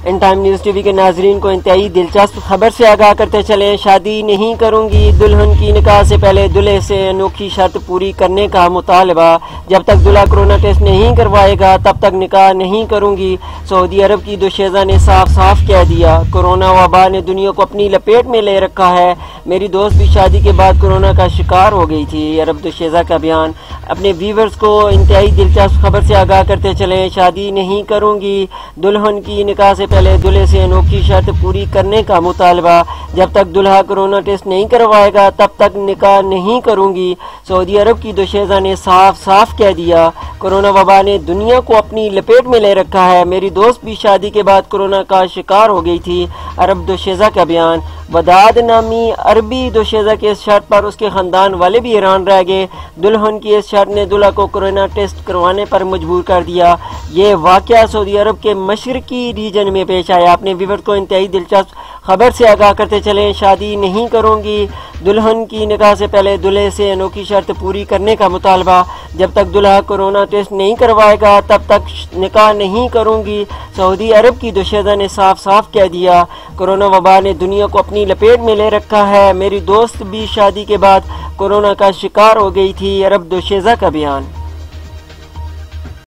In time news T V کے ناظرین کو انتہائی دلچسپ خبر سے آگاہ کرتے چلیں۔ شادی نہیں کروں گی، دلہن کی نکاح سے پہلے دلہے سے انوکھی شرط پوری کرنے کا مطالبہ۔ جب تک دلہا کرونا ٹیسٹ نہیں کروائے گا تب تک نکاح نہیں کروں گی، سعودی عرب کی دوشیزہ نے صاف صاف کہہ دیا۔ کورونا وبا نے دنیا کو اپنی لپیٹ میں لے رکھا ہے، میری دوست بھی شادی کے بعد کورونا کا شکار ہو گئی تھی۔ عرب دوشیزہ کا بیان۔ اپنے ویورز کو انتہائی دلچسپ خبر سے آگاہ کرتے چلیں۔ شادی نہیں کروں گی، دلہن کی نکاح سے پہلے دلہے سے انوکھی شرط پوری کرنے کا مطالبہ۔ جب تک دلہا کرونا ٹیسٹ نہیں کروائے گا تب تک نکاح نہیں کروں گی، سعودی عرب کی دوشیزہ نے صاف صاف کہہ دیا۔ کورونا وبا نے دنیا کو اپنی لپیٹ میں لے رکھا ہے، میری دوست بھی شادی کے بعد کورونا کا شکار ہو گئی تھی۔ عرب دوشیزہ کا بیان۔ وداد نامی عربی دوشیزہ کی اس شرط پر اس کے خاندان والے بھی حیران رہ گئے۔ دلہن کی اس شرط نے دلہا کو کورونا ٹیسٹ کروانے پر مجبور کر دیا۔ یہ واقعہ سعودی عرب کے مشرقی ریجن میں پیش آیا۔ اپنے ویور کو انتہائی دلچسپ خبر سے آگاہ کرتے چلیں۔ شادی نہیں کروں گی، دلہن کی نکاح سے پہلے دلہے سے انوکھی شرط پوری کرنے کا مطالبہ۔ جب تک دلہا کورونا ٹیسٹ نہیں کروائے گا تب تک نکاح نہیں کروں گی، سعودی عرب کی دوشیزہ نے صاف صاف کہہ دیا۔ کورونا وبا نے دنیا کو اپنی لپیٹ میں لے رکھا ہے، میری دوست بھی شادی کے بعد کورونا کا شکار ہو گئی تھی۔ عرب دوشیزہ کا بیان۔